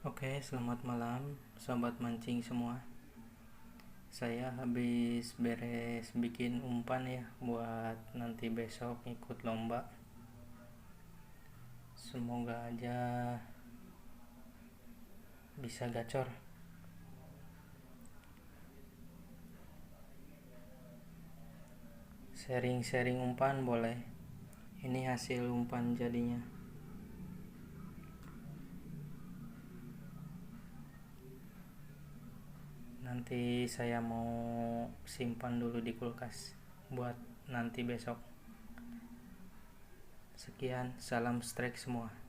Oke, selamat malam sobat mancing semua. Saya habis beres bikin umpan ya buat nanti besok ikut lomba. Semoga aja bisa gacor. Sharing-sharing umpan boleh. Ini hasil umpan jadinya. Nanti saya mau simpan dulu di kulkas buat nanti besok. Sekian, salam strike semua.